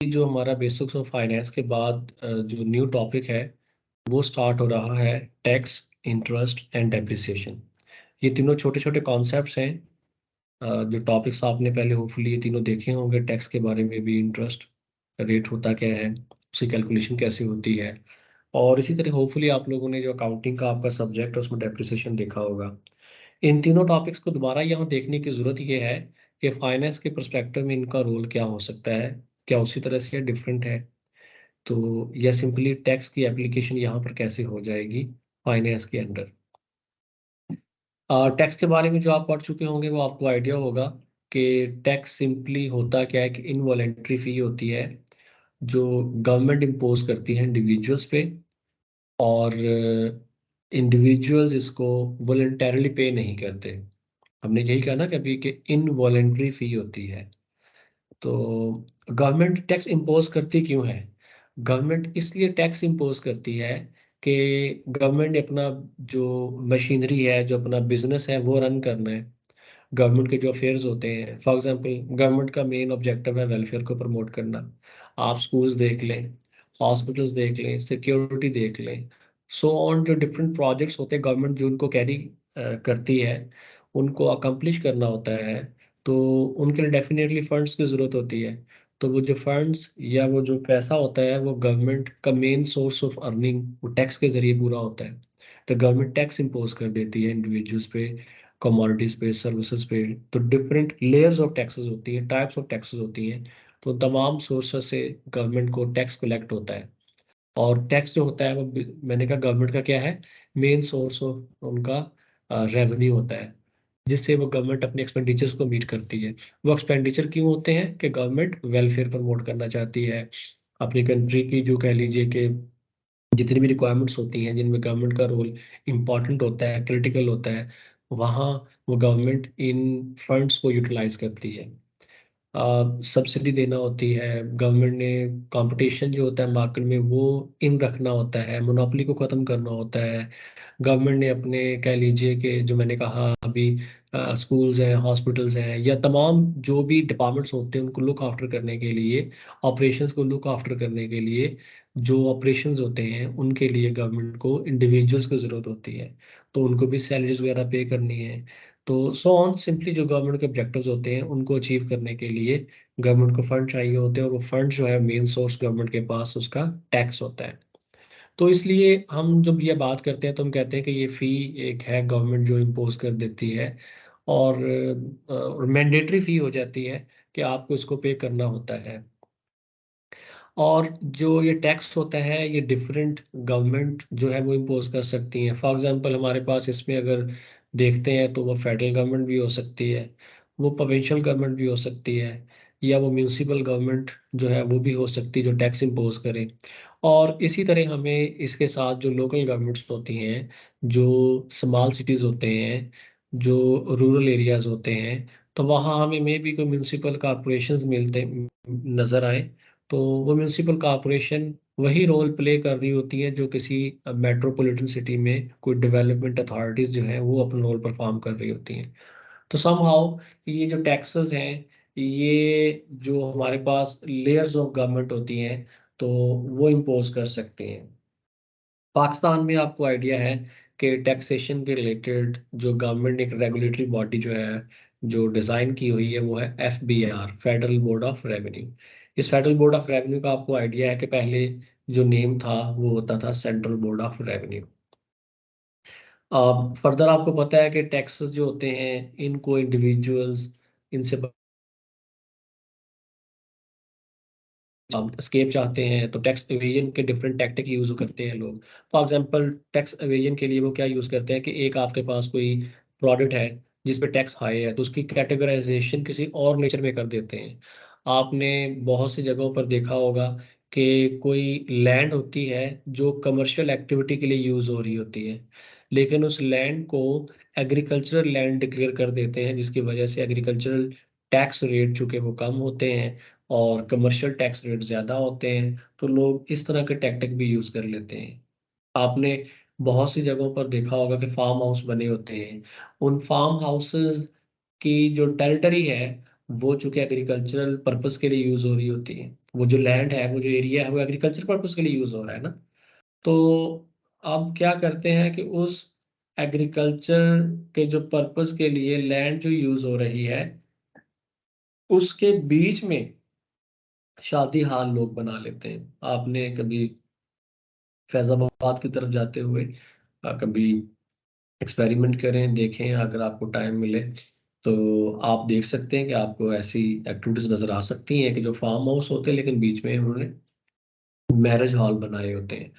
जो हमारा basics of finance के बाद जो न्यू टॉपिक है वो स्टार्ट हो रहा है टैक्स, इंटरेस्ट एंड डेप्रिसिएशन। ये तीनों छोटे छोटे कॉन्सेप्ट्स हैं। जो टॉपिक्स आपने पहले होपफुली ये तीनों देखे होंगे, टैक्स के बारे में भी, इंटरेस्ट रेट होता क्या है, उसकी कैलकुलेशन कैसे होती है, और इसी तरह होपफुली आप लोगों ने जो अकाउंटिंग का आपका सब्जेक्ट है उसमें डेप्रिसिएशन देखा होगा। इन तीनों टॉपिक्स को दोबारा यहाँ देखने की ज़रूरत ये है कि फाइनेंस के पर्सपेक्टिव में इनका रोल क्या हो सकता है, क्या उसी तरह से डिफरेंट है, तो यह सिंपली टैक्स की एप्लीकेशन यहाँ पर कैसे हो जाएगी फाइनेंस के अंडर। टैक्स के बारे में जो आप पढ़ चुके होंगे वो आपको आइडिया होगा कि टैक्स सिंपली होता क्या है कि इनवॉलेंट्री फी होती है जो गवर्नमेंट इम्पोज करती है इंडिविजुअल्स पे, और इंडिविजुअल्स इसको वॉलेंटरली पे नहीं करते। हमने यही कहा ना कि अभी कि इनवॉलेंट्री फी होती है। तो गवर्नमेंट टैक्स इम्पोज करती क्यों है? गवर्नमेंट इसलिए टैक्स इम्पोज करती है कि गवर्नमेंट ने अपना जो मशीनरी है, जो अपना बिजनेस है वो रन करना है। गवर्नमेंट के जो अफेयर्स होते हैं, फॉर एग्जांपल गवर्नमेंट का मेन ऑब्जेक्टिव है वेलफेयर को प्रमोट करना। आप स्कूल्स देख लें, हॉस्पिटल्स देख लें, सिक्योरिटी देख लें, सो ऑन, जो डिफरेंट प्रोजेक्ट्स होते हैं गवर्नमेंट जो उनको कैरी करती है, उनको अकम्प्लिश करना होता है, तो उनके लिए डेफिनेटली फंड्स की ज़रूरत होती है। तो वो जो फंड्स या वो जो पैसा होता है वो गवर्नमेंट का मेन सोर्स ऑफ अर्निंग वो टैक्स के ज़रिए पूरा होता है। तो गवर्नमेंट टैक्स इम्पोज कर देती है इंडिविजुअल्स पे, कमोडिटीज पे, सर्विसेज पे। तो डिफरेंट लेयर्स ऑफ टैक्सेस होती हैं, टाइप्स ऑफ टैक्सेस होती हैं। तो तमाम सोर्सेस से गवर्नमेंट को टैक्स कलेक्ट होता है। और टैक्स जो होता है वो मैंने कहा गवर्नमेंट का क्या है, मेन सोर्स ऑफ उनका रेवेन्यू होता है, जिससे वो गवर्नमेंट अपने एक्सपेंडिचर्स को मीट करती है। वो एक्सपेंडिचर क्यों होते हैं कि गवर्नमेंट वेलफेयर प्रमोट करना चाहती है, अपनी कंट्री की जो कह लीजिए कि जितनी भी रिक्वायरमेंट्स होती हैं जिनमें गवर्नमेंट का रोल इम्पॉर्टेंट होता है, क्रिटिकल होता है, वहाँ वो गवर्नमेंट इन फंड्स को यूटिलाइज करती है। सब्सिडी देना होती है गवर्नमेंट ने, कंपटीशन जो होता है मार्केट में वो इन रखना होता है, मोनोपोली को ख़त्म करना होता है। गवर्नमेंट ने अपने कह लीजिए कि जो मैंने कहा अभी, स्कूल्स हैं, हॉस्पिटल्स हैं, या तमाम जो भी डिपार्टमेंट्स होते हैं उनको लुक आफ्टर करने के लिए, ऑपरेशंस को लुक आफ्टर करने के लिए, जो ऑपरेशंस होते हैं उनके लिए गवर्नमेंट को इंडिविजुअल्स की ज़रूरत होती है, तो उनको भी सैलरीज वगैरह पे करनी है। तो सो ऑन सिंपली जो गवर्नमेंट के ऑब्जेक्टिव्स होते हैं उनको अचीव करने के लिए गवर्नमेंट को फंड चाहिए होते हैं, और वो फंड जो है मेन सोर्स गवर्नमेंट के पास उसका टैक्स होता है। तो इसलिए हम जब ये बात करते हैं तो हम कहते हैं कि ये फ़ी एक है गवर्नमेंट जो इम्पोज कर देती है, और मैंडेटरी फ़ी हो जाती है कि आपको इसको पे करना होता है। और जो ये टैक्स होता है ये डिफरेंट गवर्नमेंट जो है वो इम्पोज कर सकती हैं। फॉर एग्जांपल हमारे पास इसमें अगर देखते हैं तो वो फेडरल गवर्नमेंट भी हो सकती है, वो प्रोविंशियल गवर्नमेंट भी हो सकती है, या वो म्यूनिसिपल गवर्नमेंट जो है वो भी हो सकती है जो टैक्स इम्पोज करे। और इसी तरह हमें इसके साथ जो लोकल गवर्नमेंट्स होती हैं, जो स्मॉल सिटीज़ होते हैं, जो रूरल एरियाज़ होते हैं, तो वहाँ हमें मे भी कोई म्यूनिसिपल कॉरपोरेशंस मिलते नज़र आए। तो वो म्यूनिसिपल कॉरपोरेशन वही रोल प्ले कर रही होती है जो किसी मेट्रोपॉलिटन सिटी में कोई डेवलपमेंट अथॉरिटीज़ जो हैं वो अपना रोल परफॉर्म कर रही होती हैं। तो समहाउ ये जो टैक्सेस हैं, ये जो हमारे पास लेयर्स ऑफ गवर्नमेंट होती हैं, तो वो इम्पोज कर सकते हैं। पाकिस्तान में आपको आइडिया है कि टैक्सेशन के रिलेटेड जो गवर्नमेंट ने एक रेगुलेटरी बॉडी जो है जो डिज़ाइन की हुई है वो है FBR, federal board of revenue. इस फेडरल बोर्ड ऑफ रेवेन्यू का आपको आइडिया है कि पहले जो नेम था वो होता था central board of revenue. Further आपको पता है कि टैक्सेस जो होते हैं इनको इंडिविजुअल्स इनसे स्केप चाहते हैं तो टैक्स एवेजन के डिफरेंट टैक्टिक यूज करते हैं लोग। फॉर एग्जांपल टैक्स एवेजन के लिए वो क्या यूज करते हैं कि एक आपके पास कोई प्रोडक्ट है जिस पे टैक्स हाई है तो उसकी कैटेगराइजेशन किसी और नेचर में कर देते हैं। आपने बहुत सी जगहों पर देखा होगा कि कोई लैंड होती है जो कमर्शियल एक्टिविटी के लिए यूज हो रही होती है, लेकिन उस लैंड को एग्रीकल्चरल लैंड डिक्लेयर कर देते हैं, जिसकी वजह से एग्रीकल्चरल टैक्स रेट चूंकि वो कम होते हैं और कमर्शियल टैक्स रेट ज़्यादा होते हैं, तो लोग इस तरह के टैक्टिक भी यूज़ कर लेते हैं। आपने बहुत सी जगहों पर देखा होगा कि फार्म हाउस बने होते हैं। उन फार्म हाउसेस की जो टेरिटरी है वो चूंकि एग्रीकल्चरल पर्पस के लिए यूज हो रही होती है, वो जो लैंड है, वो जो एरिया है, वो एग्रीकल्चर पर्पस के लिए यूज हो रहा है ना। तो अब क्या करते हैं कि उस एग्रीकल्चर के जो पर्पस के लिए लैंड जो यूज हो रही है, उसके बीच में शादी हाल लोग बना लेते हैं। आपने कभी फैजाबाद की तरफ जाते हुए कभी एक्सपेरिमेंट करें, देखें, अगर आपको टाइम मिले तो आप देख सकते हैं कि आपको ऐसी एक्टिविटीज नजर आ सकती हैं कि जो फार्म हाउस होते हैं लेकिन बीच में उन्होंने मैरिज हॉल बनाए होते हैं,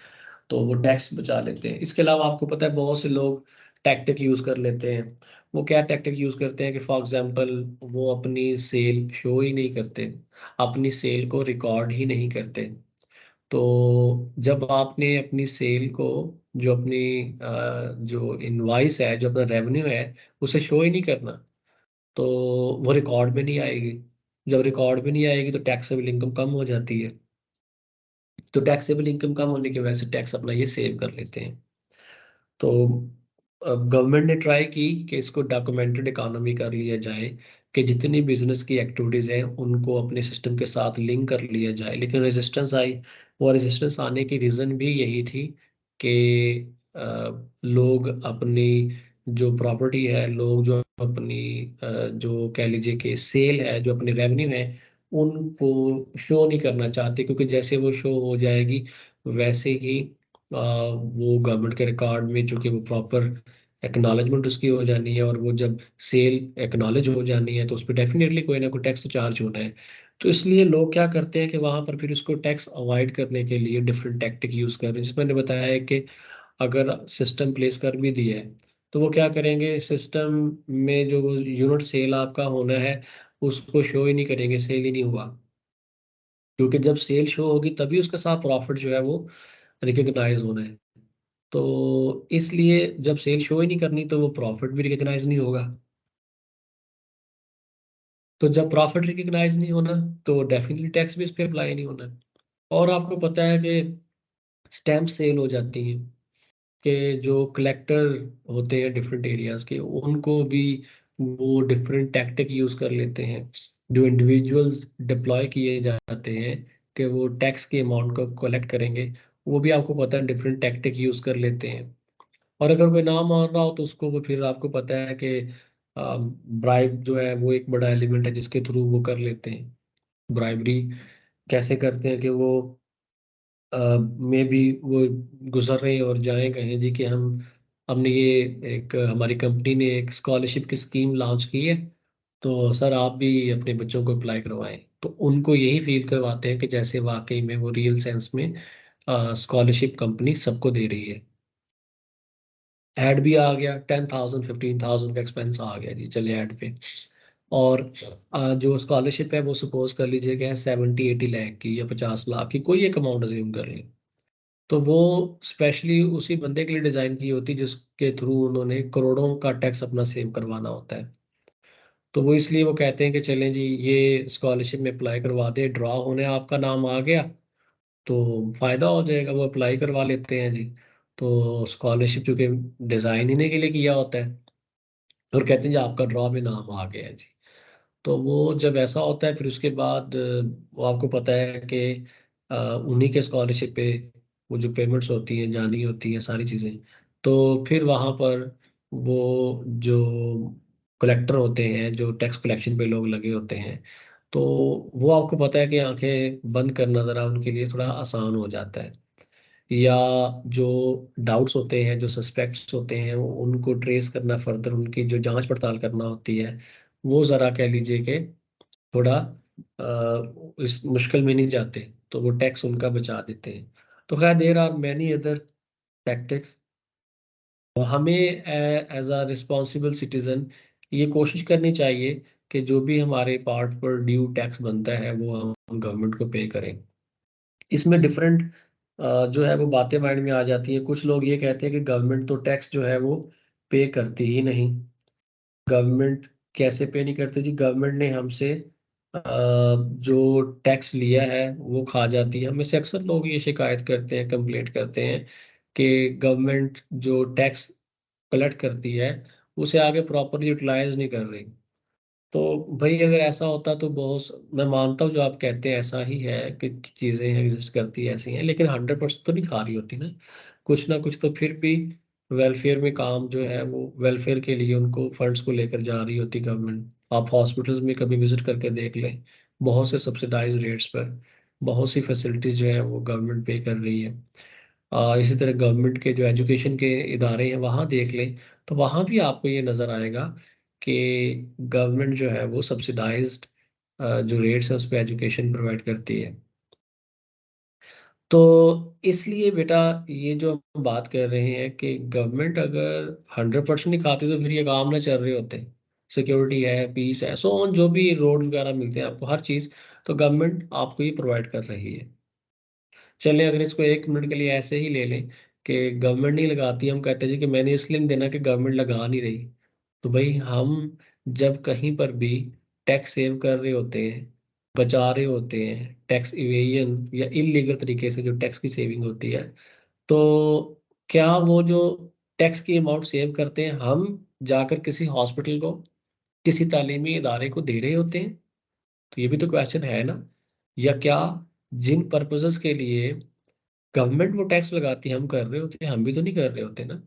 तो वो टैक्स बचा लेते हैं। इसके अलावा आपको पता है बहुत से लोग टैक्टिक यूज कर लेते हैं। वो क्या टैक्टिक यूज करते हैं कि फॉर एग्जांपल वो अपनी सेल शो ही नहीं करते, अपनी सेल को रिकॉर्ड ही नहीं करते। तो जब आपने अपनी सेल को, जो अपनी जो इनवाइस है, जो अपना रेवेन्यू है, उसे शो ही नहीं करना, तो वो रिकॉर्ड में नहीं आएगी। जब रिकॉर्ड में नहीं आएगी तो टैक्सेबल इनकम कम हो जाती है। तो टैक्सेबल इनकम कम होने की वजह से टैक्स अपना ये सेव कर लेते हैं। तो गवर्नमेंट ने ट्राई की कि इसको डॉक्यूमेंटेड इकोनॉमी कर लिया जाए, कि जितनी बिजनेस की एक्टिविटीज़ हैं उनको अपने सिस्टम के साथ लिंक कर लिया जाए, लेकिन रेजिस्टेंस आई। और रेजिस्टेंस आने की रीज़न भी यही थी कि लोग अपनी जो प्रॉपर्टी है, लोग जो अपनी जो कह लीजिए कि सेल है, जो अपनी रेवेन्यू है, उनको शो नहीं करना चाहते, क्योंकि जैसे वो शो हो जाएगी वैसे ही वो गवर्नमेंट के रिकॉर्ड में, चूंकि वो प्रॉपर एक्नॉलेजमेंट उसकी हो जानी है, और वो जब सेल एक्नॉलेज हो जानी है तो उस पर डेफिनेटली कोई ना कोई टैक्स तो चार्ज होना है। तो इसलिए लोग क्या करते हैं कि वहां पर फिर उसको टैक्स अवॉइड करने के लिए डिफरेंट टैक्टिक यूज कर रहे हैं, जिसमें मैंने बताया है कि अगर सिस्टम प्लेस कर भी दिया है तो वो क्या करेंगे, सिस्टम में जो यूनिट सेल आपका होना है उसको शो ही नहीं करेंगे, सेल ही नहीं हुआ। क्योंकि जब सेल शो होगी तभी उसके साथ प्रॉफिट जो है वो रिकग्नाइज होना है। तो इसलिए जब सेल शो ही नहीं करनी तो वो प्रॉफिट भी रिकग्नाइज नहीं होगा। तो जब प्रॉफिट रिकग्नाइज नहीं होना तो डेफिनेटली टैक्स भी इस पे अप्लाई नहीं होना। और आपको पता है कि स्टैम्प सेल हो जाती हैं, कि जो कलेक्टर होते हैं डिफरेंट एरियाज के, उनको भी वो डिफरेंट टैक्टिक यूज कर लेते हैं। जो इंडिविजुअल्स डिप्लॉय किए जाते हैं कि वो टैक्स के अमाउंट को कलेक्ट करेंगे, वो भी आपको पता है डिफरेंट टैक्टिक यूज कर लेते हैं। और अगर कोई ना मान रहा हो तो उसको वो, फिर आपको पता है कि ब्राइब जो है वो एक बड़ा एलिमेंट है जिसके थ्रू वो कर लेते हैं। ब्राइबरी कैसे करते हैं कि वो में भी वो गुजर रहे हैं और जाएं कहें जी कि हम, हमने ये एक, हमारी कंपनी ने एक स्कॉलरशिप की स्कीम लॉन्च की है, तो सर आप भी अपने बच्चों को अप्लाई करवाएं। तो उनको यही फील करवाते हैं कि जैसे वाकई में वो रियल सेंस में स्कॉलरशिप कंपनी सबको दे रही है। ऐड भी आ गया, 10,000 15,000 का एक्सपेंस आ गया जी, चले ऐड पे। और जो स्कॉलरशिप है वो सपोज कर लीजिए कि 70-80 लाख की या 50 लाख की, कोई एक अमाउंट अज्यूम कर लें। तो वो स्पेशली उसी बंदे के लिए डिजाइन की होती है जिसके थ्रू उन्होंने करोड़ों का टैक्स अपना सेव करवाना होता है। तो वो इसलिए वो कहते हैं कि चलें जी ये स्कॉलरशिप में अप्लाई करवा दे, ड्रॉ होने आपका नाम आ गया तो फायदा हो जाएगा, वो अप्लाई करवा लेते हैं जी। तो स्कॉलरशिप चूंकि डिजाइन इन्हीं के लिए किया होता है, और कहते हैं जी आपका ड्रॉ में नाम आ गया है जी। तो वो जब ऐसा होता है फिर उसके बाद वो आपको पता है कि उन्हीं के स्कॉलरशिप पे वो जो पेमेंट्स होती हैं जानी होती हैं सारी चीज़ें। तो फिर वहाँ पर वो जो कलेक्टर होते हैं, जो टैक्स कलेक्शन पे लोग लगे होते हैं, तो वो आपको पता है कि आंखें बंद करना ज़रा उनके लिए थोड़ा आसान हो जाता है। या जो डाउट्स होते हैं, जो सस्पेक्ट्स होते हैं, उनको ट्रेस करना, फर्दर उनकी जो जांच पड़ताल करना होती है, वो ज़रा कह लीजिए कि थोड़ा इस मुश्किल में नहीं जाते, तो वो टैक्स उनका बचा देते हैं। तो खैर there are many other tactics. हमें एज अ रिस्पॉन्सिबल सिटीजन ये कोशिश करनी चाहिए कि जो भी हमारे पार्ट पर ड्यू टैक्स बनता है वो हम गवर्नमेंट को पे करें। इसमें डिफरेंट जो है वो बातें माइंड में आ जाती है। कुछ लोग ये कहते हैं कि गवर्नमेंट तो टैक्स जो है वो पे करती ही नहीं। गवर्नमेंट कैसे पे नहीं करती जी? गवर्नमेंट ने हमसे जो टैक्स लिया है वो खा जाती है। हमें से अक्सर लोग ये शिकायत करते हैं, कंप्लेंट करते हैं कि गवर्नमेंट जो टैक्स कलेक्ट करती है उसे आगे प्रॉपरली यूटिलाइज नहीं कर रही। तो भाई अगर ऐसा होता तो बहुत, मैं मानता हूँ जो आप कहते हैं ऐसा ही है कि चीज़ें एग्जिस्ट करती ऐसी हैं, लेकिन 100% तो नहीं खा रही होती ना कुछ तो फिर भी वेलफेयर में काम जो है वो वेलफेयर के लिए उनको फंड्स को लेकर जा रही होती गवर्नमेंट। आप हॉस्पिटल्स में कभी विजिट करके देख लें, बहुत से सब्सिडाइज रेट्स पर बहुत सी फैसिलिटीज़ जो है वो गवर्नमेंट पे कर रही है। इसी तरह गवर्नमेंट के जो एजुकेशन के इदारे हैं वहाँ देख लें, तो वहाँ भी आपको ये नज़र आएगा कि गवर्नमेंट जो है वो सब्सिडाइज्ड जो रेट्स है उस पे एजुकेशन प्रोवाइड करती है। तो इसलिए बेटा ये जो हम बात कर रहे हैं कि गवर्नमेंट अगर 100% नहीं खाती तो फिर ये काम ना चल रहे होते। सिक्योरिटी है, पीस है, सो ऑन, जो भी रोड वगैरह मिलते हैं आपको हर चीज़, तो गवर्नमेंट आपको ये प्रोवाइड कर रही है। चलें अगर इसको 1 मिनट के लिए ऐसे ही ले लें कि गवर्नमेंट नहीं लगाती, हम कहते हैं जी कि मैंने इसलिए नहीं देना कि गवर्नमेंट लगा नहीं रही। तो भाई हम जब कहीं पर भी टैक्स सेव कर रहे होते हैं, बचा रहे होते हैं, टैक्स इवेजन या इल्लीगल तरीके से जो टैक्स की सेविंग होती है, तो क्या वो जो टैक्स की अमाउंट सेव करते हैं, हम जाकर किसी हॉस्पिटल को, किसी तालीमी इदारे को दे रहे होते हैं? तो ये भी तो क्वेश्चन है ना? या क्या जिन पर्पसेस के लिए गवर्नमेंट वो टैक्स लगाती है हम कर रहे होते हैं, हम भी तो नहीं कर रहे होते ना।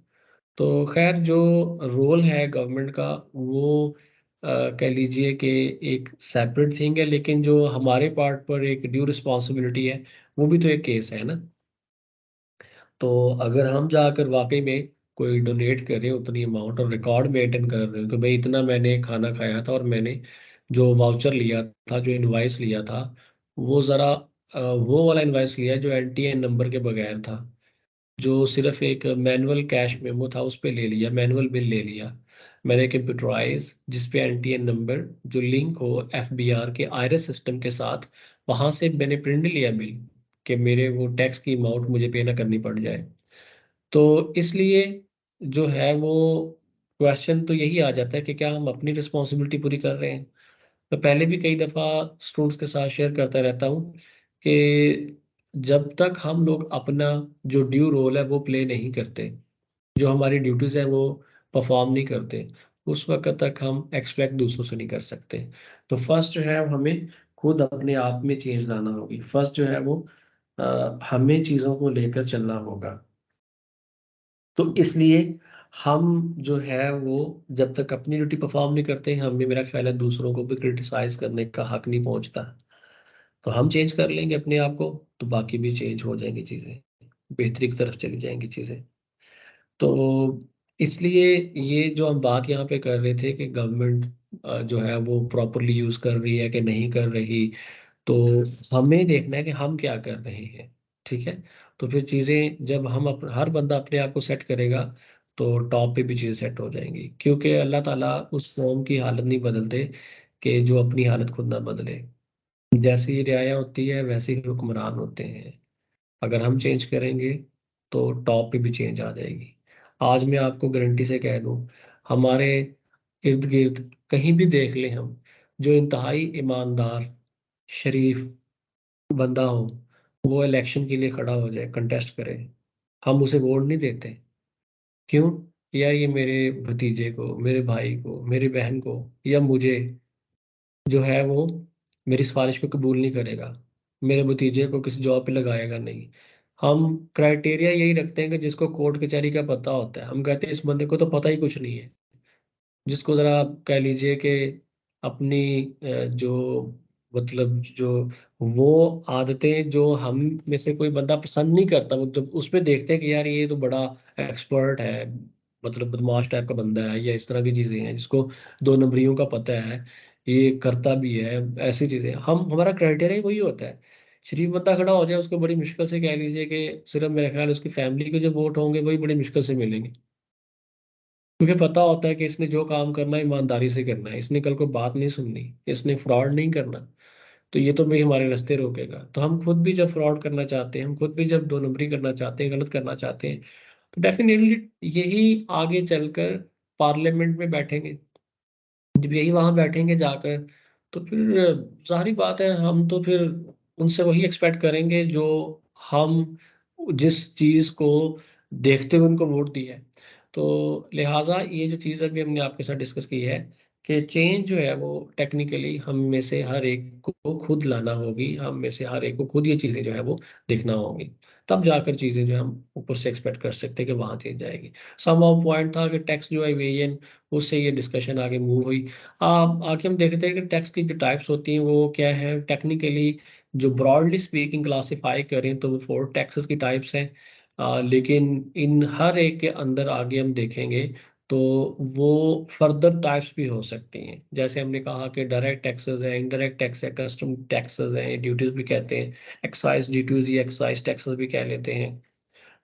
तो खैर जो रोल है गवर्नमेंट का वो कह लीजिए कि एक सेपरेट थिंग है, लेकिन जो हमारे पार्ट पर एक ड्यू रिस्पॉन्सिबिलिटी है वो भी तो एक केस है ना। तो अगर हम जाकर वाकई में कोई डोनेट कर रहे हो उतनी अमाउंट और रिकॉर्ड मेंटेन कर रहे हो कि भाई इतना मैंने खाना खाया था और मैंने जो वाउचर लिया था, जो इनवाइस लिया था, वो ज़रा वो वाला इनवाइस लिया जो एनटीएन नंबर के बगैर था, जो सिर्फ एक मैनुअल कैश मेमो था उस पे ले लिया, मैनुअल बिल ले लिया। मैंने कंप्यूटराइज जिस पे एनटीएन नंबर जो लिंक हो एफबीआर के आईरिस सिस्टम के साथ, वहां से मैंने प्रिंट लिया बिल कि मेरे वो टैक्स की अमाउंट मुझे पे ना करनी पड़ जाए। तो इसलिए जो है वो क्वेश्चन तो यही आ जाता है कि क्या हम अपनी रिस्पॉन्सिबिलिटी पूरी कर रहे हैं। मैं पहले भी कई दफ़ा स्टूडेंट्स के साथ शेयर करता रहता हूँ कि जब तक हम लोग अपना जो ड्यू रोल है वो प्ले नहीं करते, जो हमारी ड्यूटीज़ हैं वो परफॉर्म नहीं करते, उस वक्त तक हम एक्सपेक्ट दूसरों से नहीं कर सकते। तो फर्स्ट जो है हमें खुद अपने आप में चेंज लाना होगी। फर्स्ट जो है वो हमें चीज़ों को लेकर चलना होगा। तो इसलिए हम जो है वो जब तक अपनी ड्यूटी परफॉर्म नहीं करते, हमें, मेरा ख्याल है, दूसरों को भी क्रिटिसाइज करने का हक नहीं पहुंचता। तो हम चेंज कर लेंगे अपने आप को, तो बाकी भी चेंज हो जाएंगी चीज़ें, बेहतरी की तरफ चली जाएंगी चीज़ें। तो इसलिए ये जो हम बात यहाँ पे कर रहे थे कि गवर्नमेंट जो है वो प्रॉपरली यूज़ कर रही है कि नहीं कर रही, तो हमें देखना है कि हम क्या कर रहे हैं, ठीक है? तो फिर चीज़ें जब हम हर बंदा अपने आप को सेट करेगा, तो टॉप पे भी चीज़ें सेट हो जाएँगी। क्योंकि अल्लाह ताला उस कौम की हालत नहीं बदलते कि जो अपनी हालत खुद ना बदले। जैसी रियाया होती है वैसे ही हुक्मरान होते हैं। अगर हम चेंज करेंगे तो टॉप पे भी चेंज आ जाएगी। आज मैं आपको गारंटी से कह दूँ, हमारे इर्द-गिर्द कहीं भी देख लें हम, जो इंतहाई ईमानदार, शरीफ बंदा हो, वो इलेक्शन के लिए खड़ा हो जाए, कंटेस्ट करे, हम उसे वोट नहीं देते। क्यों? यार ये मेरे भतीजे को, मेरे भाई को, मेरी बहन को या मुझे जो है वो मेरी सिफ़ारिश को कबूल नहीं करेगा। मेरे भतीजे को किसी जॉब पे लगाएगा नहीं। हम क्राइटेरिया यही रखते हैं कि जिसको कोर्ट कचहरी का पता होता है। हम कहते हैं इस बंदे को तो पता ही कुछ नहीं है। जिसको ज़रा आप कह लीजिए कि अपनी जो मतलब जो वो आदतें जो हम में से कोई बंदा पसंद नहीं करता, वो जब उसमें देखते हैं कि यार ये तो बड़ा एक्सपर्ट है, मतलब बदमाश टाइप का बंदा है या इस तरह की चीज़ें हैं, जिसको 2 नंबरियों का पता है, ये करता भी है, ऐसी चीज़ें। हम हमारा क्राइटेरिया वही होता है। शरीफ बंदा खड़ा हो जाए, उसको बड़ी मुश्किल से कह लीजिए कि सिर्फ़ मेरे ख़्याल है उसकी फैमिली के जो वोट होंगे, वही बड़ी मुश्किल से मिलेंगे। क्योंकि पता होता है कि इसने जो काम करना है ईमानदारी से करना है, इसने कल को बात नहीं सुननी, इसने फ्रॉड नहीं करना, तो ये तो भाई हमारे रास्ते रोकेगा। तो हम खुद भी जब फ्रॉड करना चाहते हैं, हम खुद भी जब 2 नंबरी करना चाहते हैं, गलत करना चाहते हैं, तो डेफ़िनेटली यही आगे चलकर पार्लियामेंट में बैठेंगे। जब यही वहाँ बैठेंगे जाकर, तो फिर ज़ाहिर-सी बात है हम तो फिर उनसे वही एक्सपेक्ट करेंगे जो हम जिस चीज़ को देखते हुए उनको वोट दिया है। तो लिहाज़ा ये जो चीज़ अभी हमने आपके साथ डिस्कस की है कि चेंज जो है वो टेक्निकली हम में से हर एक को खुद लाना होगी, हम में से हर एक को खुद ये चीज़ें जो है वो देखना होगी, तब जाकर चीज़ें जो है हम ऊपर से एक्सपेक्ट कर सकते हैं कि वहाँ चेंज आएगी। समहाउ पॉइंट था कि टैक्स जो है वेरिएंट, उससे ये डिस्कशन आगे मूव हुई। आगे हम देखते हैं कि टैक्स की जो टाइप्स होती हैं वो क्या है टेक्निकली, जो ब्रॉडली स्पीकिंग क्लासिफाई करें तो वो 4 टैक्सेस की टाइप्स हैं। लेकिन इन हर एक के अंदर आगे हम देखेंगे तो वो फर्दर टाइप्स भी हो सकती हैं। जैसे हमने कहा कि डायरेक्ट टैक्सेस है, इनडायरेक्ट टैक्स है, कस्टम टैक्सेस हैं, ड्यूटीज भी कहते हैं, एक्साइज ड्यूटीज या एक्साइज टैक्सेस भी कह लेते हैं।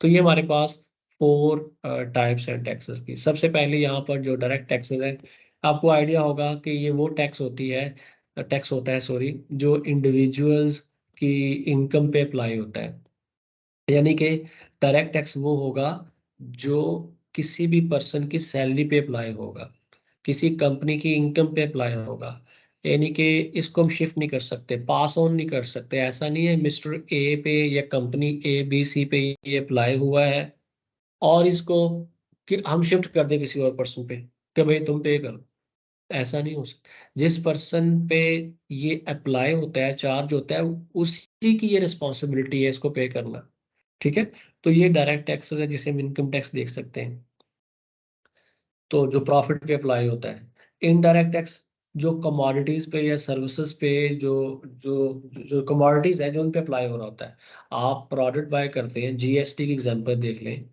तो ये हमारे पास 4 टाइप्स हैं टैक्सेस की। सबसे पहले यहाँ पर जो डायरेक्ट टैक्सेस है, आपको आइडिया होगा कि ये वो टैक्स होता है सॉरी, जो इंडिविजुअल्स की इनकम पे अप्लाई होता है। यानी कि डायरेक्ट टैक्स वो होगा जो किसी भी पर्सन की सैलरी पे अप्लाई होगा, किसी कंपनी की इनकम पे अप्लाई होगा। यानी कि इसको हम शिफ्ट नहीं कर सकते, पास ऑन नहीं कर सकते। ऐसा नहीं है मिस्टर ए पे या कंपनी ए बी सी पे ये अप्लाई हुआ है और इसको कि हम शिफ्ट कर दें किसी और पर्सन पे कि भाई तुम पे करो। ऐसा नहीं हो सकता। जिस पर्सन पे ये अप्लाई होता है, चार्ज होता है, उसी की ये रिस्पॉन्सिबिलिटी है इसको पे करना। ठीक है? तो ये डायरेक्ट टैक्सेस है जिसे हम इनकम टैक्स देख सकते हैं। तो जो प्रॉफिट पे अप्लाई होता है। इनडायरेक्ट टैक्स जो कमोडिटीज पे या सर्विसेज पे जो जो जो कमोडिटीज है जो उन पे अप्लाई हो रहा होता है। आप प्रोडक्ट बाय करते हैं, जीएसटी की एग्जांपल देख लें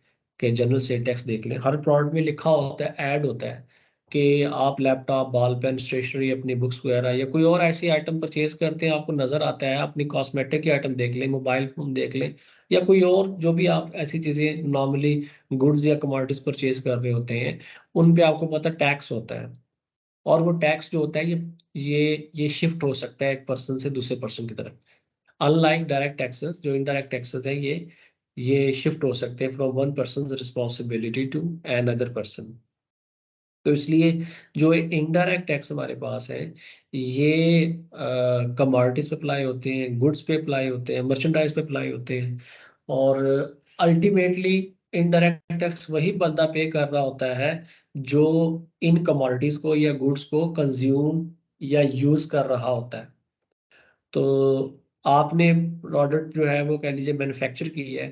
कि जनरल स्टेट टैक्स देख लें, हर प्रोडक्ट में लिखा होता है, ऐड होता है कि आप लैपटॉप, बॉल पेन, स्टेशनरी, अपनी बुक्स वगैरह या कोई और ऐसी आइटम परचेज करते हैं, आपको नजर आता है, अपनी कॉस्मेटिक की आइटम देख लें, मोबाइल फोन देख लें या कोई और जो भी आप ऐसी चीजें नॉर्मली गुड्स या कमोडिटीज परचेज कर रहे होते हैं, उन पे आपको पता टैक्स होता है। और वो टैक्स जो होता है ये शिफ्ट हो सकता है एक पर्सन से दूसरे पर्सन की तरफ। अनलाइक डायरेक्ट टैक्सेस, जो इनडायरेक्ट टैक्सेस है ये शिफ्ट हो सकते हैं from one person responsibility to another person. तो इसलिए जो इनडायरेक्ट टैक्स हमारे पास है, ये कमोडिटीज पे अप्लाई होते हैं, गुड्स पे अप्लाई होते हैं, मर्चेंडाइज पे अप्लाई होते हैं। और अल्टीमेटली इनडायरेक्ट टैक्स वही बंदा पे कर रहा होता है जो इन कमोडिटीज को या गुड्स को कंज्यूम या यूज कर रहा होता है। तो आपने प्रोडक्ट जो है वो कह लीजिए मैन्युफैक्चर की है,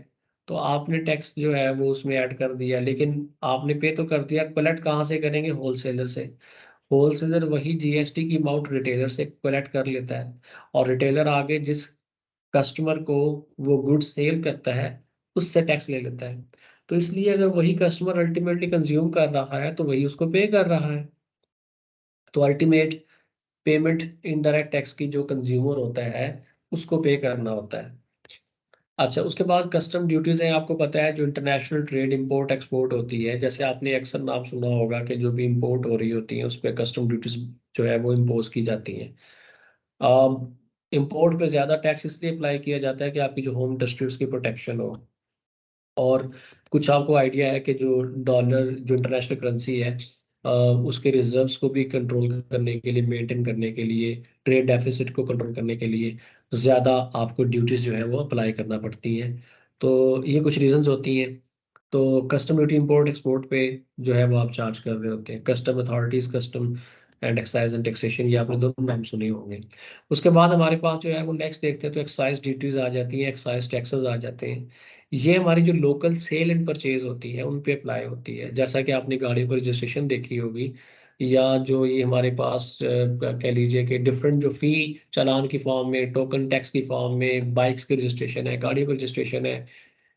तो आपने टैक्स जो है वो उसमें ऐड कर दिया, लेकिन आपने पे तो कर दिया, कलेक्ट कहाँ से करेंगे? होलसेलर से। होलसेलर वही जीएसटी की अमाउंट रिटेलर से कलेक्ट कर लेता है और रिटेलर आगे जिस कस्टमर को वो गुड्स सेल करता है उससे टैक्स ले लेता है। तो इसलिए अगर वही कस्टमर अल्टीमेटली कंज्यूम कर रहा है तो वही उसको पे कर रहा है। तो अल्टीमेट पेमेंट इनडायरेक्ट टैक्स की जो कंज्यूमर होता है उसको पे करना होता है। अच्छा, उसके बाद कस्टम ड्यूटीज हैं, आपको पता है जो इंटरनेशनल ट्रेड इंपोर्ट एक्सपोर्ट होती है, जैसे आपने अक्सर नाम सुना होगा कि जो भी इंपोर्ट हो रही होती है उस पर कस्टम ड्यूटीज जो है वो इम्पोज की जाती हैं। इंपोर्ट पे ज्यादा टैक्स इसलिए अप्लाई किया जाता है कि आपकी जो होम इंडस्ट्री उसकी प्रोटेक्शन हो। और कुछ आपको आइडिया है कि जो डॉलर जो इंटरनेशनल करेंसी है, उसके रिजर्व्स को भी कंट्रोल करने के लिए, मेंटेन करने के लिए, ट्रेड डेफिसिट को कंट्रोल करने के लिए ज़्यादा आपको ड्यूटीज जो है वो अप्लाई करना पड़ती हैं। तो ये कुछ रीजंस होती हैं। तो कस्टम ड्यूटी इंपोर्ट एक्सपोर्ट पे जो है वो आप चार्ज कर रहे होते हैं। Custom authorities, custom and excise and taxation, ये आपने दोनों नाम सुने होंगे। उसके बाद हमारे पास जो है वो नेक्स्ट देखते हैं तो एक्साइज ड्यूटीज आ जाती हैं, एक्साइज टैक्सेस आ जाते हैं। ये हमारी जो लोकल सेल एंड परचेज होती है उन पे अप्लाई होती है। जैसा कि आपने गाड़ियों पर रजिस्ट्रेशन देखी होगी, या जो ये हमारे पास कह लीजिए कि डिफरेंट जो फी चालान की फॉर्म में, टोकन टैक्स की फॉर्म में, बाइक्स की रजिस्ट्रेशन है, गाड़ियों पर रजिस्ट्रेशन है,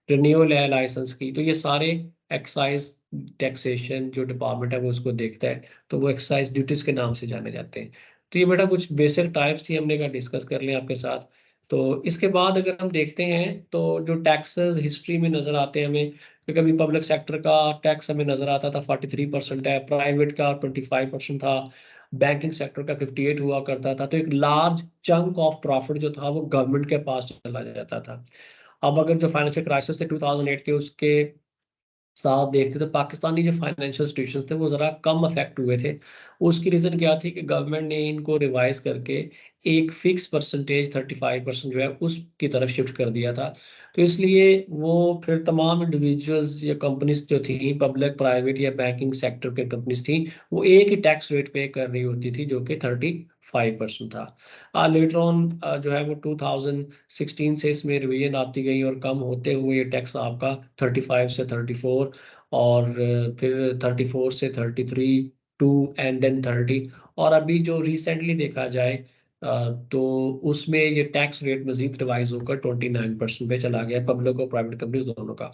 रिन्यूअल है लाइसेंस की, तो ये सारे एक्साइज टैक्सेशन जो डिपार्टमेंट है वो उसको देखता है। तो वो एक्साइज ड्यूटीज के नाम से जाने जाते हैं। तो ये बेटा कुछ बेसिक टाइप्स थी, हमने कहा डिस्कस कर लें आपके साथ। तो इसके बाद अगर हम देखते हैं तो जो टैक्सेस हिस्ट्री में नजर आते हैं हमें, कि कभी पब्लिक सेक्टर का टैक्स हमें नजर आता था 43% है, प्राइवेट का 25% था, बैंकिंग सेक्टर का 58 हुआ करता था। तो एक लार्ज चंक ऑफ प्रॉफिट जो था वो गवर्नमेंट के पास चला जाता था। अब अगर जो फाइनेंशियल क्राइसिस थे 2008 के, उसके साथ देखते तो पाकिस्तानी जो फाइनेंशियल इंस्टीट्यूशंस थे वो ज़रा कम अफेक्ट हुए थे। उसकी रीज़न क्या थी कि गवर्नमेंट ने इनको रिवाइज करके एक फिक्स परसेंटेज 35% जो है उसकी तरफ शिफ्ट कर दिया था। तो इसलिए वो फिर तमाम इंडिविजुअल्स या कंपनीज जो थी, पब्लिक प्राइवेट या बैंकिंग सेक्टर के कंपनीज थी, वो एक ही टैक्स रेट पे कर रही होती थी जो कि 35% था। लेटर ऑन जो है वो 2016 से इसमें रिवीजन आती गई और कम होते हुए ये टैक्स आपका 35 से 34 और फिर 34 से 33 टू एंड देन 30। और अभी जो रिसेंटली देखा जाए तो उसमें ये टैक्स रेट मजीद रिवाइज होकर 29% पे चला गया, पब्लिक और प्राइवेट कंपनीज दोनों का।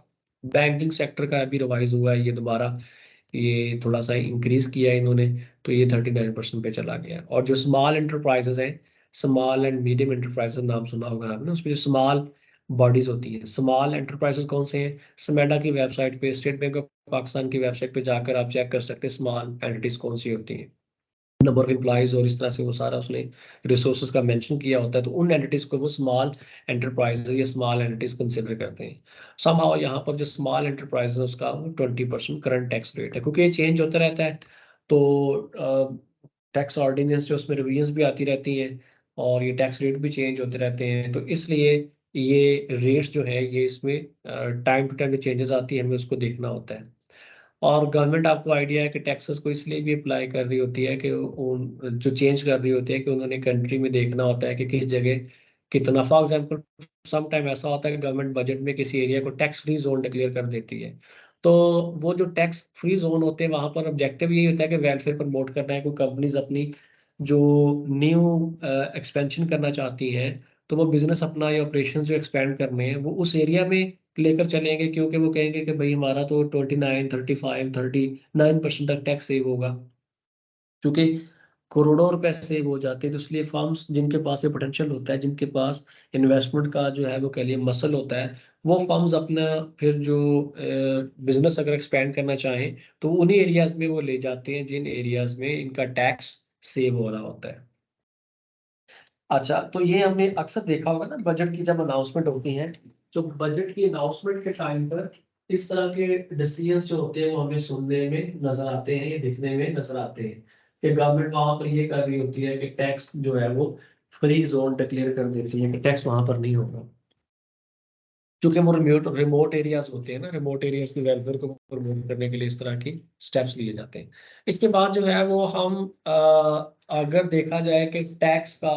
बैंकिंग सेक्टर का अभी रिवाइज हुआ है ये दोबारा, ये थोड़ा सा इंक्रीज किया है इन्होंने, तो ये 39% पे चला गया। और जो स्मॉल एंटरप्राइजेस हैं, स्मॉल एंड मीडियम एंटरप्राइजेस नाम सुना होगा आपने, उसमें जो स्मॉल बॉडीज होती हैं, स्मॉल एंटरप्राइजेस कौन से हैं? समेडा की वेबसाइट पे, स्टेट बैंक ऑफ पाकिस्तान की वेबसाइट पे जाकर आप चेक कर सकते हैं स्मॉल एंटिटीज कौन सी होती हैं, नंबर ऑफ एम्प्लॉइज और इस तरह से वो सारा उसने रिसोर्सेज का मेंशन किया होता है। तो उन एंटिटीज को वो स्मॉल एंटरप्राइजेज या स्मॉल एंटिटीज कंसिडर करते हैं। समहाउ यहाँ पर जो स्मॉल एंटरप्राइज है उसका वो 20% करंट टैक्स रेट है, क्योंकि ये चेंज होता रहता है। तो टैक्स ऑर्डिनेंस जो उसमें रिवीजन भी आती रहती हैं और ये टैक्स रेट भी चेंज होते रहते हैं, तो इसलिए ये रेट्स जो है ये इसमें टाइम टू टाइम चेंजेस आती है, हमें उसको देखना होता है। और गवर्नमेंट आपको आइडिया है कि टैक्सेस को इसलिए भी अप्लाई कर रही होती है कि उन जो चेंज कर रही होती है कि उन्होंने कंट्री में देखना होता है कि किस जगह कितना। फॉर एग्जांपल सम टाइम ऐसा होता है कि गवर्नमेंट बजट में किसी एरिया को टैक्स फ्री जोन डिक्लेयर कर देती है। तो वो जो टैक्स फ्री जोन होते हैं वहां पर ऑब्जेक्टिव यही होता है कि वेलफेयर प्रमोट करना है, कोई कंपनीज अपनी जो न्यू एक्सपेंशन करना चाहती हैं, तो वो बिजनेस अपना या ऑपरेशन जो एक्सपेंड करने हैं वो उस एरिया में लेकर चलेंगे, क्योंकि वो कहेंगे कि भाई हमारा तो 29 35 39% तक टैक्स सेव होगा, क्योंकि करोड़ों रुपए सेव हो जाते हैं। तो इसलिए फर्म्स जिनके पास ये पोटेंशियल होता है, जिनके पास इन्वेस्टमेंट का जो है वो कह लिए मसल होता है, वो फर्म्स अपना फिर जो बिजनेस अगर एक्सपेंड करना चाहें तो उन्हीं एरियाज में वो ले जाते हैं जिन एरियाज में इनका टैक्स सेव हो रहा होता है। अच्छा, तो ये हमने अक्सर देखा होगा ना, बजट की जब अनाउंसमेंट होती है, जो बजट की अनाउंसमेंट के टाइम पर इस तरह के डिसीजंस जो होते हैं वो हमें सुनने में नजर आते हैं या दिखने में नजर आते हैं कि गवर्नमेंट वहां पर ये कर रही होती है कि टैक्स जो है वो फ्री जोन डिक्लेयर कर देती है कि टैक्स वहां पर नहीं होगा, क्योंकि वो रिमोट रिमोट एरियाज होते हैं ना, रिमोट एरियाज की वेलफेयर को प्रमोट करने के लिए इस तरह की स्टेप्स लिए जाते हैं। इसके बाद जो है वो हम अगर देखा जाए कि टैक्स का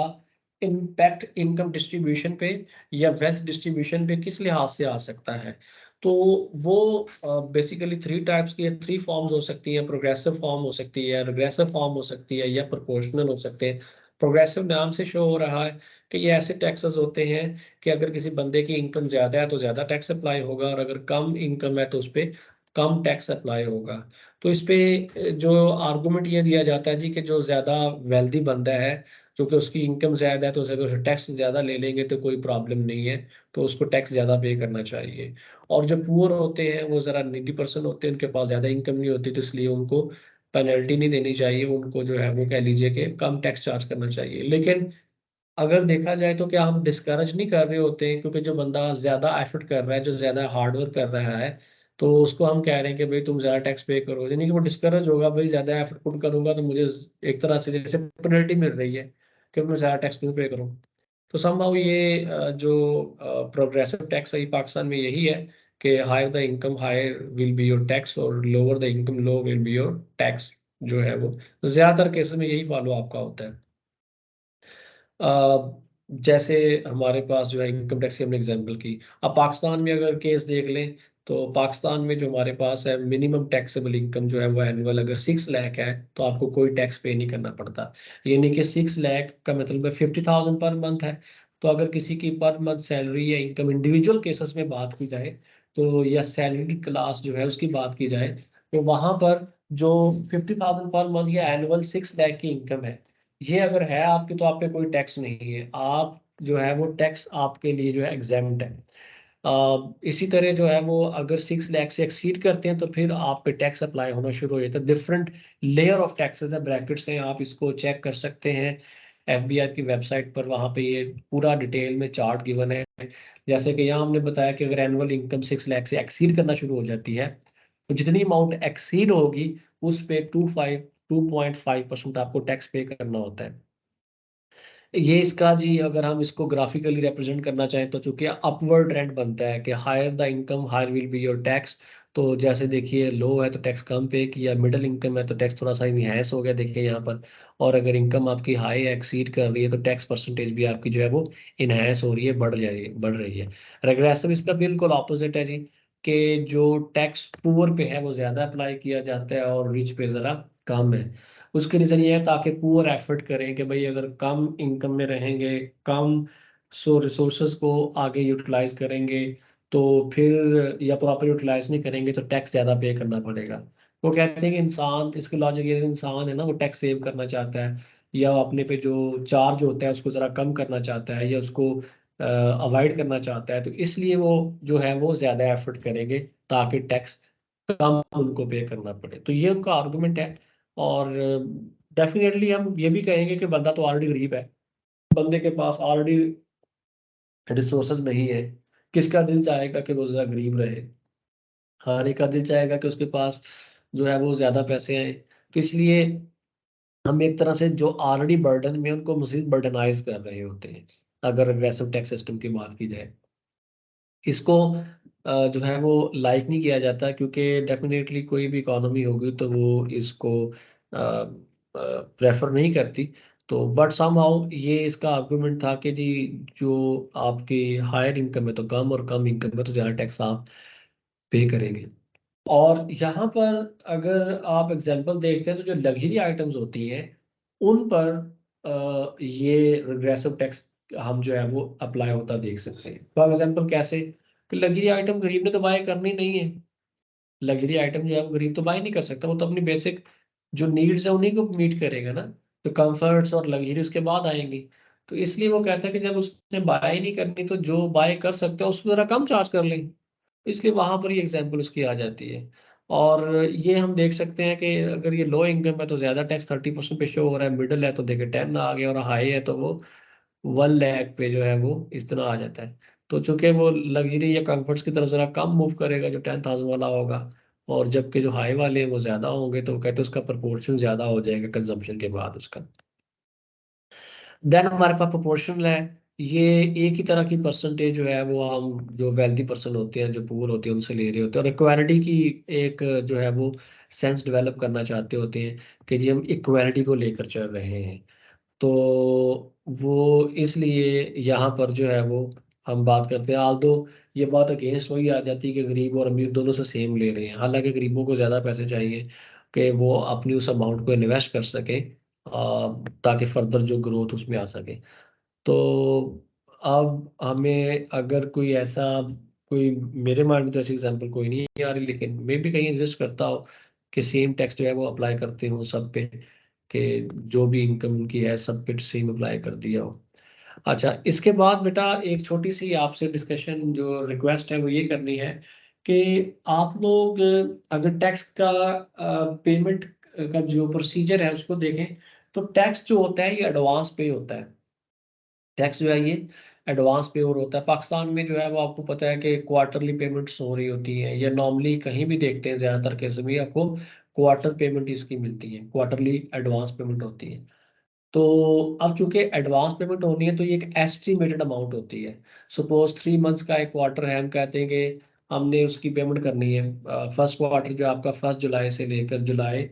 इम्पैक्ट इनकम डिस्ट्रीब्यूशन पे या वेल्थ डिस्ट्रीब्यूशन पे किस लिहाज से आ सकता है, तो वो बेसिकली थ्री टाइप्स की, थ्री फॉर्म्स हो सकती हैं। प्रोग्रेसिव फॉर्म हो सकती है, रिग्रेसिव फॉर्म हो सकती है, या प्रोपोर्शनल हो सकते हैं। प्रोग्रेसिव नाम से शो हो रहा है कि ये ऐसे टैक्सेस होते हैं कि अगर किसी बंदे की इनकम ज्यादा है तो ज्यादा टैक्स अप्लाई होगा, और अगर कम इनकम है तो उस पर कम टैक्स अप्लाई होगा। तो इस पे जो आर्गुमेंट ये दिया जाता है जी कि जो ज्यादा वेल्दी बंदा है, जो कि उसकी इनकम ज्यादा है, तो उसे अगर टैक्स ज्यादा ले लेंगे तो कोई प्रॉब्लम नहीं है, तो उसको टैक्स ज्यादा पे करना चाहिए। और जो पुअर होते हैं वो जरा नीडी पर्सन होते हैं, उनके पास ज्यादा इनकम नहीं होती, तो इसलिए उनको पेनल्टी नहीं देनी चाहिए, उनको जो है वो कह लीजिए कि कम टैक्स चार्ज करना चाहिए। लेकिन अगर देखा जाए तो क्या हम डिस्करेज नहीं कर रहे होते हैं, क्योंकि जो बंदा ज्यादा एफर्ट कर रहा है, जो ज्यादा हार्ड वर्क कर रहा है, तो उसको हम कह रहे हैं कि भाई तुम ज्यादा टैक्स पे करो, यानी कि वो डिस्करेज होगा, भाई ज्यादा एफर्ट पुट करूंगा तो मुझे एक तरह से जैसे पेनल्टी मिल रही है कि मैं ज्यादा टैक्स क्यों पे करूँ। तो समहाउ ये जो प्रोग्रेसिव टैक्स है पाकिस्तान में यही है कि higher the income higher will be your tax, और lower the income low will be your tax, जो है वो ज्यादातर केसेस में यही फॉलो आपका होता है। जैसे हमारे पास जो है इनकम टैक्स की हमने एग्जांपल की, अब पाकिस्तान में अगर केस देख लें तो पाकिस्तान में जो हमारे पास है मिनिमम टैक्सेबल इनकम जो है वो एनुअल अगर 6 लाख है तो आपको कोई टैक्स पे नहीं करना पड़ता। यानी कि 6 लाख का मतलब है 50,000 पर मंथ है। तो अगर किसी की पर मंथ सैलरी या इनकम इंडिविजुअल केसेस में बात की जाए, तो या सैलरी क्लास जो है उसकी बात की जाए, तो वहां पर जो 50,000 पर मंथ या एनुअल 6 लाख की इनकम है, ये अगर है आपकी, तो आप पे कोई टैक्स नहीं है, आप जो है वो टैक्स आपके लिए जो है एग्जाम्प्ट है। इसी तरह जो है वो अगर 6 लाख से एक्सीड करते हैं तो फिर आप पे टैक्स अप्लाई होना शुरू हो जाता है। डिफरेंट लेयर ऑफ टैक्सेस है, ब्रैकेट्स हैं, आप इसको चेक कर सकते हैं एफबीआर की वेबसाइट पर, वहाँ पे ये पूरा डिटेल में चार्ट गिवन है। जैसे कि यहाँ हमने बताया कि अगर एनुअल इनकम 6 लाख से एक्सीड करना शुरू हो जाती है, तो जितनी अमाउंट एक्सीड होगी उस पे 2.5% आपको टैक्स पे करना होता है। ये इसका जी, अगर हम इसको ग्राफिकली रिप्रेजेंट करना चाहें तो चूंकि अपवर्ड ट्रेंड बनता है कि higher the income higher will be your tax. तो जैसे देखिए, लो है तो टैक्स कम पे किया, मिडिल इनकम है तो टैक्स थोड़ा सा इनहैंस हो गया, देखिए यहाँ पर। और अगर इनकम आपकी हाई एक्सीड कर रही है तो टैक्स परसेंटेज भी आपकी जो है वो इनहैंस हो रही है, बढ़ रही है। रेग्रेसिव इसका बिल्कुल ऑपोजिट है जी, कि जो टैक्स पुअर पे है वो ज्यादा अप्लाई किया जाता है और रिच पे जरा कम है। उसके रीजन ये है ताकि पुअर एफर्ट करें कि भाई अगर कम इनकम में रहेंगे, कम रिसोर्सेज को आगे यूटिलाइज करेंगे, तो फिर या प्रॉपर यूटिलाइज नहीं करेंगे तो टैक्स ज़्यादा पे करना पड़ेगा। वो कहते हैं कि इंसान, इसके लॉजिक ये है, इंसान है ना वो टैक्स सेव करना चाहता है, या वो अपने पे जो चार्ज होता है उसको ज़रा कम करना चाहता है, या उसको अवॉइड करना चाहता है, तो इसलिए वो जो है वो ज़्यादा एफर्ट करेंगे ताकि टैक्स कम उनको पे करना पड़े। तो ये उनका आर्गुमेंट है। और डेफिनेटली हम ये भी कहेंगे कि बंदा तो ऑलरेडी गरीब है, बंदे के पास ऑलरेडी रिसोर्सेज नहीं है, किसका दिल चाहेगा कि वो जरा गरीब रहे? हर एक का दिल चाहेगा कि उसके पास जो है वो ज्यादा पैसे आए। तो इसलिए हम एक तरह से जो ऑलरेडी बर्डन में उनको मजीद बर्डनाइज कर रहे होते हैं, अगर अग्रेसिव टैक्स सिस्टम की बात की जाए। इसको जो है वो लाइक नहीं किया जाता, क्योंकि डेफिनेटली कोई भी इकोनॉमी होगी तो वो इसको प्रेफर नहीं करती। तो बट समहाउ ये इसका आर्गुमेंट था कि जी, जो आपकी हायर इनकम है तो कम, और कम इनकम है तो ज़्यादा टैक्स आप पे करेंगे। और यहाँ पर अगर आप एग्जांपल देखते हैं तो जो लग्जरी आइटम्स होती हैं उन पर ये रिग्रेसिव टैक्स हम जो है वो अप्लाई होता देख सकते हैं। फॉर एग्जांपल कैसे? कि लग्जरी आइटम गरीब ने तो बाय करनी नहीं है। लग्जरी आइटम जो है वो गरीब तो बाय नहीं कर सकता, वो तो अपनी बेसिक जो नीड्स है उन्हीं को मीट करेगा ना। तो कंफर्ट्स और लग्जरी उसके बाद आएंगी। तो इसलिए वो कहता है कि जब उसने बाय नहीं करनी तो जो बाय कर सकते हैं उसको जरा कम चार्ज कर लें। इसलिए वहां पर ये एग्जाम्पल उसकी आ जाती है। और ये हम देख सकते हैं कि अगर ये लो इनकम है तो ज्यादा टैक्स 30% पे शो हो रहा है, मिडिल है तो देखिए 10 आ गया, और हाई है तो वो 1 लाख पे जो है वो इस तरह आ जाता है। तो चूंकि वो लग्जरी या कंफर्ट्स की तरफ जरा कम मूव करेगा जो 10,000 वाला होगा, और जबकि जो हाई वाले हैं वो ज्यादा होंगे, तो वो कहते हैं उसका प्रपोर्शन ज्यादा हो जाएगा कंजम्पशन के बाद उसका। देन हमारे पास प्रोपोर्शनल है। ये एक ही तरह की परसेंटेज जो है वो हम जो वेल्दी पर्सन होते हैं, जो पुअर होते हैं, उनसे ले रहे होते हैं, और इक्वालिटी की एक जो है वो सेंस डेवलप करना चाहते होते हैं कि जी हम इक्वालिटी को लेकर चल रहे हैं। तो वो इसलिए यहाँ पर जो है वो हम बात करते हैं, आल्दो ये बात अगेंस्ट वही आ जाती है कि गरीब और अमीर दोनों से सेम ले रहे हैं। हालांकि गरीबों को ज़्यादा पैसे चाहिए कि वो अपनी उस अमाउंट को इन्वेस्ट कर सके, ताकि फर्दर जो ग्रोथ उसमें आ सके। तो अब हमें अगर कोई ऐसा, कोई मेरे माइंड में तो ऐसी एग्जांपल कोई नहीं आ रही, लेकिन मे भी कहीं एग्जिस्ट करता हो कि सेम टैक्स जो है वो अप्लाई करते हो सब पे, कि जो भी इनकम उनकी है सब पे सेम अप्लाई कर दिया हो। अच्छा, इसके बाद बेटा एक छोटी सी आपसे डिस्कशन जो रिक्वेस्ट है वो ये करनी है कि आप लोग अगर टैक्स का पेमेंट का जो प्रोसीजर है उसको देखें, तो टैक्स जो होता है ये एडवांस पे होता है। टैक्स जो है ये एडवांस पे और होता है पाकिस्तान में, जो है वो आपको पता है कि क्वार्टरली पेमेंट्स हो रही होती हैं, या नॉर्मली कहीं भी देखते हैं ज़्यादातर केस में आपको क्वार्टर पेमेंट इसकी मिलती है, क्वार्टरली एडवांस पेमेंट होती है। तो अब चूंकि एडवांस पेमेंट होनी है तो ये एक एस्टिमेटेड अमाउंट होती है। सपोज 3 मंथ्स का एक क्वार्टर है, हम कहते हैं कि हमने उसकी पेमेंट करनी है। फर्स्ट क्वार्टर जो आपका 1 जुलाई से लेकर जुलाई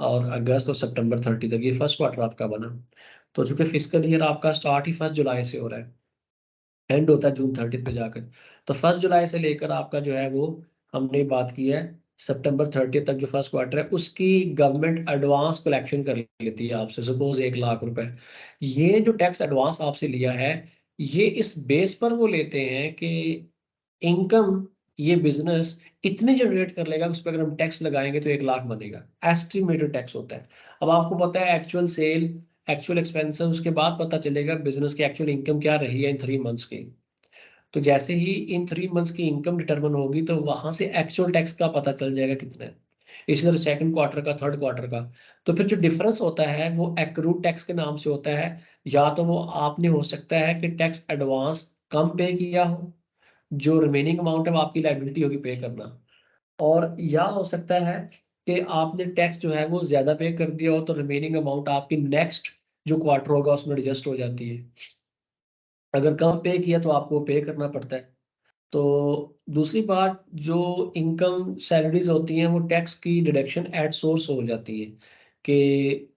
और अगस्त और सितंबर 30 तक, ये फर्स्ट क्वार्टर आपका बना। तो चूंकि फिजिकल ईयर आपका स्टार्ट ही 1 जुलाई से हो रहा है, एंड होता है June 30 पे जाकर। तो 1 जुलाई से लेकर आपका जो है वो हमने बात की है September 30 तक, जो फर्स्ट क्वार्टर है उसकी गवर्नमेंट एडवांस कलेक्शन कर लेती है आपसे, सपोज 1 लाख रुपए। ये जो टैक्स एडवांस आपसे लिया है, ये इस बेस पर वो लेते हैं कि इनकम ये बिजनेस इतनी जनरेट कर लेगा, उस पर अगर हम टैक्स लगाएंगे तो 1 लाख बनेगा। एस्टिमेटेड टैक्स होता है। अब आपको पता है एक्चुअल सेल, एक्चुअल एक्सपेंसेस, उसके बाद पता चलेगा बिजनेस की एक्चुअल इनकम क्या रही है इन 3 मंथ्स की। तो जैसे ही इन 3 मंथ्स की इनकम डिटरमिन होगी तो वहां से एक्चुअल टैक्स का पता चल जाएगा कितना है, इसी तरह सेकंड क्वार्टर का, थर्ड क्वार्टर का। तो फिर जो डिफरेंस होता है वो एक्रूड टैक्स के नाम से होता है। या तो वो आपने हो सकता है कि टैक्स एडवांस कम पे किया हो, जो रिमेनिंग अमाउंट है वो आपकी लाइबिलिटी होगी पे करना। और या हो सकता है कि आपने टैक्स जो है वो ज्यादा पे कर दिया हो, तो रिमेनिंग अमाउंट आपकी नेक्स्ट जो क्वार्टर होगा उसमें एडजस्ट हो जाती है। अगर कम पे किया तो आपको पे करना पड़ता है। तो दूसरी बात, जो इनकम सैलरीज होती हैं वो टैक्स की डिडक्शन एट सोर्स हो जाती है कि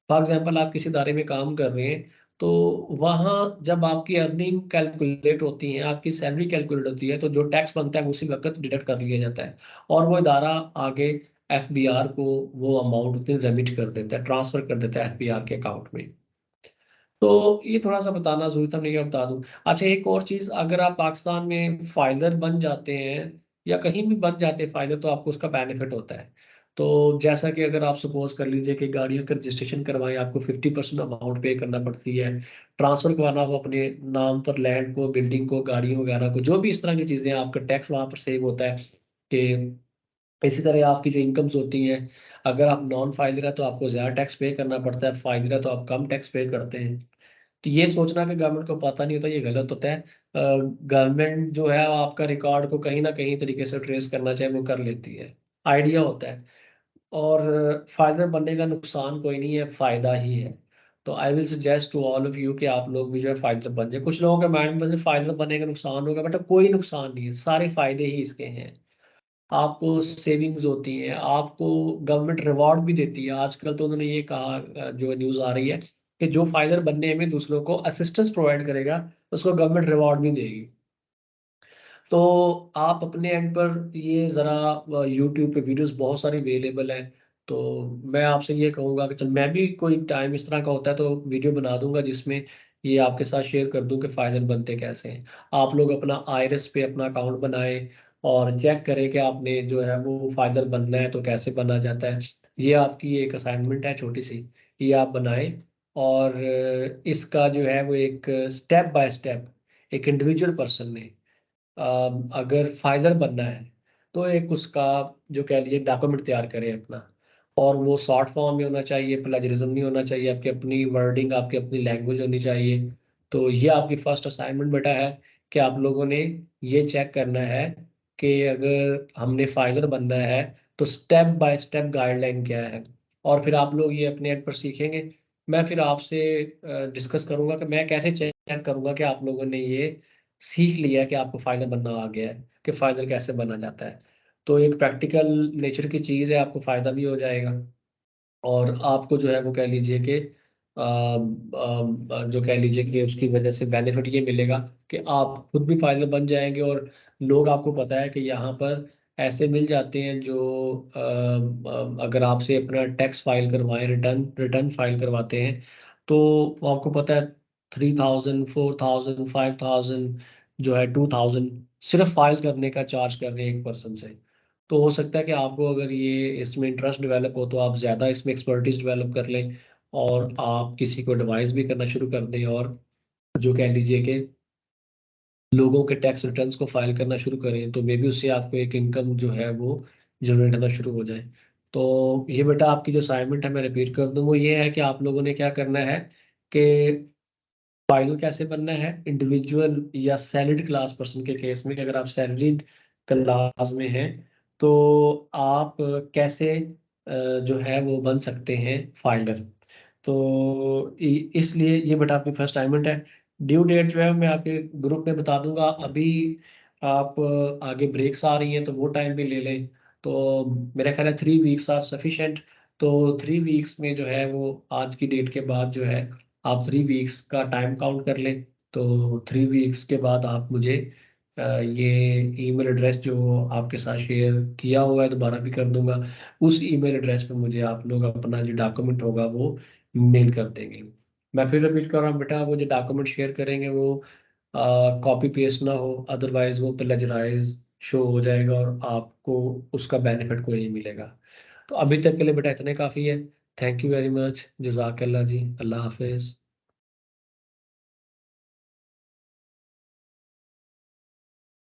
फॉर एग्जांपल आप किसी इदारे में काम कर रहे हैं, तो वहाँ जब आपकी अर्निंग कैलकुलेट होती है, आपकी सैलरी कैलकुलेट होती है, तो जो टैक्स बनता है वो उसी वक्त डिडक्ट कर लिया जाता है और वो इदारा आगे एफबीआर को वो अमाउंट उतनी रेमिट कर देता है, ट्रांसफर कर देता है एफबीआर के अकाउंट में। तो ये थोड़ा सा बताना जरूरी था, नहीं बता दूं। अच्छा, एक और चीज, अगर आप पाकिस्तान में फाइलर बन जाते हैं या कहीं भी बन जाते हैं फाइलर, तो आपको उसका बेनिफिट होता है। तो जैसा कि अगर आप सपोज कर लीजिए कि गाड़ियों का रजिस्ट्रेशन करवाएं, आपको 50% अमाउंट पे करना पड़ती है। ट्रांसफर करवाना हो अपने नाम पर लैंड को, बिल्डिंग को, गाड़ियों वगैरह को, जो भी इस तरह की चीजें हैं, आपका टैक्स वहां पर सेव होता है। कि इसी तरह आपकी जो इनकम्स होती हैं, अगर आप नॉन फाइलर है तो आपको ज्यादा टैक्स पे करना पड़ता है, फाइलर है तो आप कम टैक्स पे करते हैं। तो ये सोचना कि गवर्नमेंट को पता नहीं होता, ये गलत होता है। गवर्नमेंट जो है वो आपका रिकॉर्ड को कहीं ना कहीं तरीके से ट्रेस करना चाहे वो कर लेती है, आइडिया होता है। और फायदा बनने का नुकसान कोई नहीं है, फायदा ही है। तो I will suggest to all of you कि आप लोग भी जो है फायदा बन जाए। कुछ लोगों के माइंड में फायदा बनने का नुकसान होगा, बट कोई नुकसान नहीं है, सारे फायदे ही इसके हैं। आपको सेविंग्स होती हैं, आपको गवर्नमेंट रिवॉर्ड भी देती है। आजकल तो उन्होंने ये कहा, जो न्यूज़ आ रही है कि जो फाइलर बनने में दूसरों को असिस्टेंस प्रोवाइड करेगा, उसको गवर्नमेंट रिवॉर्ड भी देगी। तो आप अपने एंड पर ये ज़रा, यूट्यूब पे वीडियोस बहुत सारी अवेलेबल हैं। तो मैं आपसे ये कहूँगा कि चल मैं भी कोई टाइम इस तरह का होता है तो वीडियो बना दूंगा जिसमें ये आपके साथ शेयर कर दूं कि फाइनल बनते कैसे हैं। आप लोग अपना आईरिस पे अपना अकाउंट बनाएं और चेक करें कि आपने जो है वो फाइनल बनना है तो कैसे बना जाता है। ये आपकी एक असाइनमेंट है छोटी सी, ये आप बनाएं। और इसका जो है वो एक स्टेप बाय स्टेप एक इंडिविजुअल पर्सन ने अगर फाइलर बनना है तो एक उसका जो कह लीजिए डॉक्यूमेंट तैयार करें अपना। और वो शॉर्ट फॉर्म में होना चाहिए, प्लेजरिज्म नहीं होना चाहिए, आपकी अपनी वर्डिंग, आपकी अपनी लैंग्वेज होनी चाहिए। तो ये आपकी फर्स्ट असाइनमेंट बेटा है कि आप लोगों ने ये चेक करना है कि अगर हमने फाइलर बनना है तो स्टेप बाय स्टेप गाइडलाइन क्या है। और फिर आप लोग ये अपने एंड पर सीखेंगे। मैं फिर आपसे डिस्कस करूंगा कि मैं कैसे चेक करूंगा कि आप लोगों ने ये सीख लिया कि आपको फाइनल बनना आ गया है, कि फाइनल कैसे बना जाता है। तो एक प्रैक्टिकल नेचर की चीज़ है, आपको फायदा भी हो जाएगा। और आपको जो है वो कह लीजिए कि जो कह लीजिए कि उसकी वजह से बेनिफिट ये मिलेगा कि आप खुद भी फाइनल बन जाएंगे। और लोग, आपको पता है कि यहाँ पर ऐसे मिल जाते हैं जो अगर आपसे अपना टैक्स फाइल करवाएं, रिटर्न रिटर्न फाइल करवाते हैं, तो वो आपको पता है 3000, 4000, 5000, जो है 2000 सिर्फ फाइल करने का चार्ज कर रहे हैं एक पर्सन से। तो हो सकता है कि आपको अगर ये इसमें इंटरेस्ट डेवलप हो तो आप ज़्यादा इसमें एक्सपर्टीज डेवलप कर लें और आप किसी को एडवाइस भी करना शुरू कर दें। और जो कह लीजिए कि लोगों के टैक्स रिटर्न्स को फाइल करना शुरू करें, तो मे बी उससे आपको एक इनकम जो है वो जनरेट होना शुरू हो जाए। तो ये बेटा आपकी जो असाइनमेंट है मैं रिपीट कर दूं, वो ये है कि आप लोगों ने क्या करना है कि फाइनल कैसे बनना है इंडिविजुअल या सैलरीड क्लास पर्सन के केस में, कि अगर आप सैलरीड क्लास में हैं तो आप कैसे जो है वो बन सकते हैं फाइलर। तो इसलिए ये बेटा आपकी फर्स्ट असाइनमेंट है। ड्यू डेट जो है मैं आपके ग्रुप में बता दूंगा। अभी आप आगे ब्रेक्स आ रही हैं तो वो टाइम भी ले लें। तो मेरा ख्याल है 3 वीक्स आर सफिशेंट। तो 3 वीक्स में जो है वो आज की डेट के बाद जो है आप 3 वीक्स का टाइम काउंट कर लें। तो 3 वीक्स के बाद आप मुझे ये ईमेल एड्रेस जो आपके साथ शेयर किया हुआ है दोबारा भी कर दूंगा, उस ईमेल एड्रेस पे मुझे आप लोग अपना जो डॉक्यूमेंट होगा वो मेल कर देंगे। मैं फिर रिपीट कर रहा हूँ बेटा, वो जो डॉक्यूमेंट शेयर करेंगे वो कॉपी पेस्ट ना हो, अदरवाइज वो प्लेजराइज शो हो जाएगा और आपको उसका बेनिफिट कोई नहीं मिलेगा। तो अभी तक के लिए बेटा इतने काफ़ी है। थैंक यू वेरी मच, जजाकल्ला जी, अल्लाह हाफिज़।